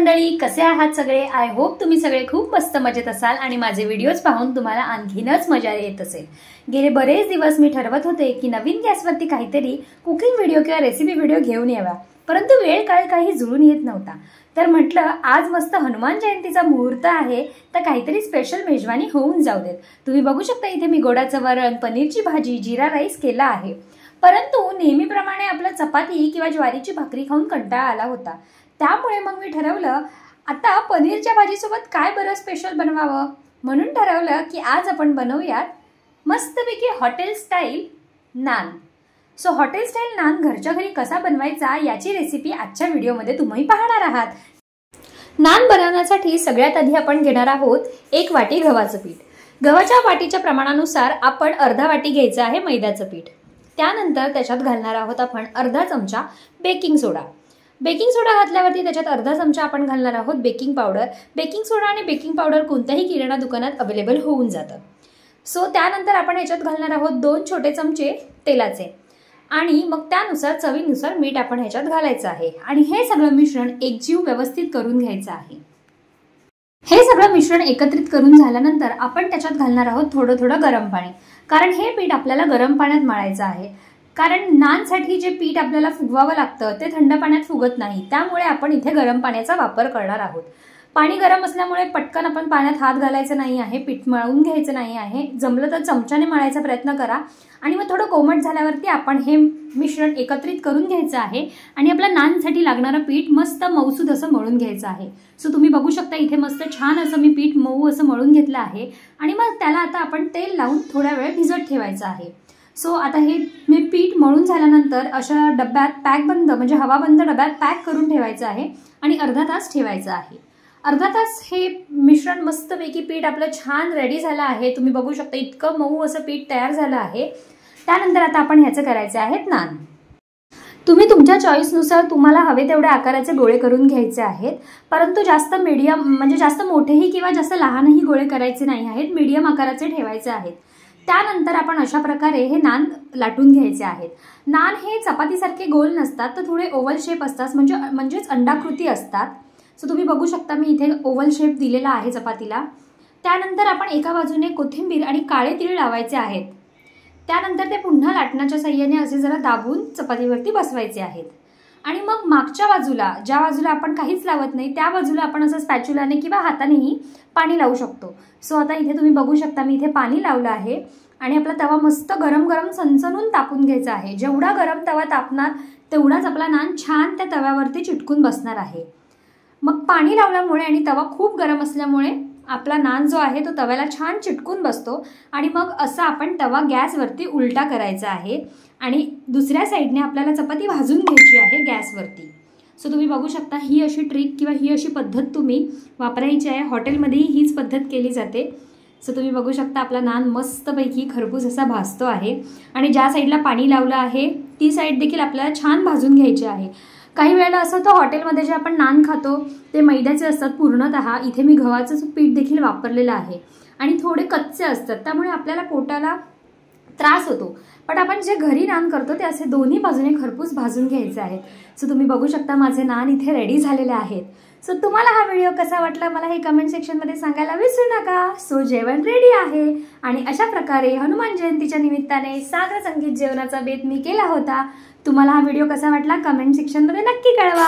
मंडळी, कसे आहात सगळे? आय होप तुम्ही सगळे खूप मस्त मजेत असाल आणि माझे व्हिडिओज पाहून तुम्हाला आणखीनच मजा येत असेल। गेले बरेच दिवस मी ठरवत होते की नवीन गॅसवरती काहीतरी कुकिंग व्हिडिओ किंवा रेसिपी व्हिडिओ घेऊन यावा, परंतु वेळ काही जुळून येत नव्हता। तर म्हटलं आज मस्त हनुमान जयंतीचा मुहूर्त आहे, तर काहीतरी स्पेशल मेजवानी होऊन जाऊ देत। तुम्ही बघू शकता इथे मी गोडाचं वरण, पनीरची भाजी, जीरा राईस केला आहे। परंतु नेहमीप्रमाणे आपला चपाती किंवा ज्वारीची भाकरी खाऊन कंटाळा आला होता, त्यामुळे मग मी ठरवलं आता पनीरच्या भाजीसोबत काय बरं स्पेशल बनवावं। म्हणून ठरवलं की आज आपण बनवूयात मस्तपैकी hotel style naan. So hotel style naan घरच्या घरी कसा बनवायचा याची रेसिपी आजच्या व्हिडिओमध्ये तुम्ही पाहणार आहात। नान बनवण्यासाठी सगळ्यात आधी आपण घेणार आहोत 1 वाटी गव्हाचं पीठ। गव्हाच्या वाटीच्या प्रमाणानुसार आपण अर्धा वाटी घ्यायचं आहे मैद्याचं पीठ। त्यानंतर त्याच्यात घालणार आहोत आपण अर्धा चमचा बेकिंग सोडा। बेकिंग सोडा घातल्यावरती त्याच्यात अर्धा चमचा आपण घालणार आहोत बेकिंग पावडर। बेकिंग सोडा आणि बेकिंग पावडर कोणत्याही किराणा दुकानात अवेलेबल होऊन जातं। सो त्यानंतर आपण याच्यात घालणार आहोत 2 छोटे चमचे तेलाचे आणि मग त्यानुसार चवीनुसार मीठ आपण ह्याच्यात घालायचं आहे आणि हे सगळं मिश्रण एकजीव व्यवस्थित करून घ्यायचं आहे। हे सगळं मिश्रण एकत्रित करून झाल्यानंतर आपण त्याच्यात घालणार आहोत थोडं गरम पाणी, कारण हे पीठ आपल्याला गरम पाण्यात मळायचं आहे। कारण नानसाठी जे पीठ आपल्याला फुगवावं लागतं ते थंड पाण्यात फुगत नाही, त्यामुळे आपण इथे गरम पाण्याचा वापर करणार आहोत। पाणी गरम असल्यामुळे पटकन आपण पाण्यात हात घालायचा नाही आहे, पीठ मळून घ्यायचं नाही आहे। जमलं तर चमच्याने मळायचा प्रयत्न करा आणि मग थोडं कोमट झाल्यावरती आपण हे मिश्रण एकत्रित करून घ्यायचं आहे आणि आपल्या नानसाठी लागणारं पीठ मस्त मऊसूद असं मळून घ्यायचं आहे। सो तुम्ही बघू शकता इथे मस्त छान असं मी पीठ मऊ असं मळून घेतलं आहे आणि मग त्याला आता आपण तेल लावून थोड्या वेळ भिजत ठेवायचं आहे। सो आता हे मी पीठ मळून झाल्यानंतर अशा डब्यात पॅकबंद म्हणजे हवाबंद डब्यात पॅक करून ठेवायचं आहे आणि अर्धा तास ठेवायचं आहे। अर्धा तास हे मिश्रण मस्तपैकी पीठ आपलं छान रेडी झालं आहे। तुम्ही बघू शकता इतकं मऊ असं पीठ तयार झालं आहे। त्यानंतर आता आपण ह्याचं करायचे आहेत नान। तुम्ही तुमच्या चॉईसनुसार तुम्हाला हवे तेवढ्या आकाराचे गोळे करून घ्यायचे आहेत, परंतु जास्त मीडियम म्हणजे जास्त मोठेही किंवा जास्त लहानही गोळे करायचे नाही आहेत, मीडियम आकाराचे ठेवायचे आहेत। त्यानंतर आपण अशा प्रकारे हे नान लाटून घ्यायचे आहेत। नान हे चपातीसारखे गोल नसतात, तर थोडे ओव्हल शेप असतात, म्हणजेच अंडाकृती असतात। सो तुम्ही बघू शकता मी इथे ओव्हल शेप दिलेला आहे चपातीला। त्यानंतर आपण एका बाजूने कोथिंबीर आणि काळे तीळ लावायचे आहेत। त्यानंतर ते पुन्हा लाटण्याच्या साहाय्याने असे जरा दाबून चपातीवरती बसवायचे आहेत आणि मग मागच्या बाजूला ज्या बाजूला आपण काहीच लावत नाही त्या बाजूला आपण असं स्पॅच्युलाने किंवा हातानेही पाणी लावू शकतो। सो आता इथे तुम्ही बघू शकता मी इथे पाणी लावलं आहे आणि आपला तवा मस्त गरम सणसणून तापून घ्यायचा आहे। जेवढा गरम तवा तापणार तेवढाच आपला नान छान त्या तव्यावरती चिटकून बसणार आहे। मग पाणी लावल्यामुळे आणि तवा खूप गरम असल्यामुळे आपला नान जो आहे तो तव्याला छान चिटकून बसतो आणि मग असं आपण तवा गॅसवरती उलटा करायचा आहे आणि दुसऱ्या साईडने आपल्याला चपाती भाजून घ्यायची आहे गॅसवरती। सो तुम्ही बघू शकता ही अशी ट्रिक किंवा ही अशी पद्धत तुम्ही वापरायची आहे। हॉटेलमध्येही हीच पद्धत केली जाते। सो तुम्ही बघू शकता आपला नान मस्तपैकी खरपूस असा भाजतो आहे आणि ज्या साईडला पाणी लावलं आहे ती साईड देखील आपल्याला छान भाजून घ्यायची आहे। काही वेळेला असं होतं हॉटेलमध्ये जे आपण नान खातो ते मैद्याचे असतात पूर्णतः, इथे मी गव्हाचं पीठ देखील वापरलेलं आहे आणि थोडे कच्चे असतात, त्यामुळे आपल्याला पोटाला त्रास होतो। पण आपण जे घरी नान करतो ते असे दोन्ही बाजूने खरपूस भाजून घ्यायचे आहेत। सो तुम्ही बघू शकता माझे नान इथे रेडी झालेले आहेत। सो तुम्हाला हा व्हिडिओ कसा वाटला मला हे कमेंट सेक्शनमध्ये सांगायला विसरू नका। सो जेवण रेडी आहे आणि अशा प्रकारे हनुमान जयंतीच्या निमित्ताने सागर संगीत जेवणाचा बेत मी केला होता। तुम्हाला हा व्हिडिओ कसा वाटला कमेंट सेक्शनमध्ये नक्की कळवा।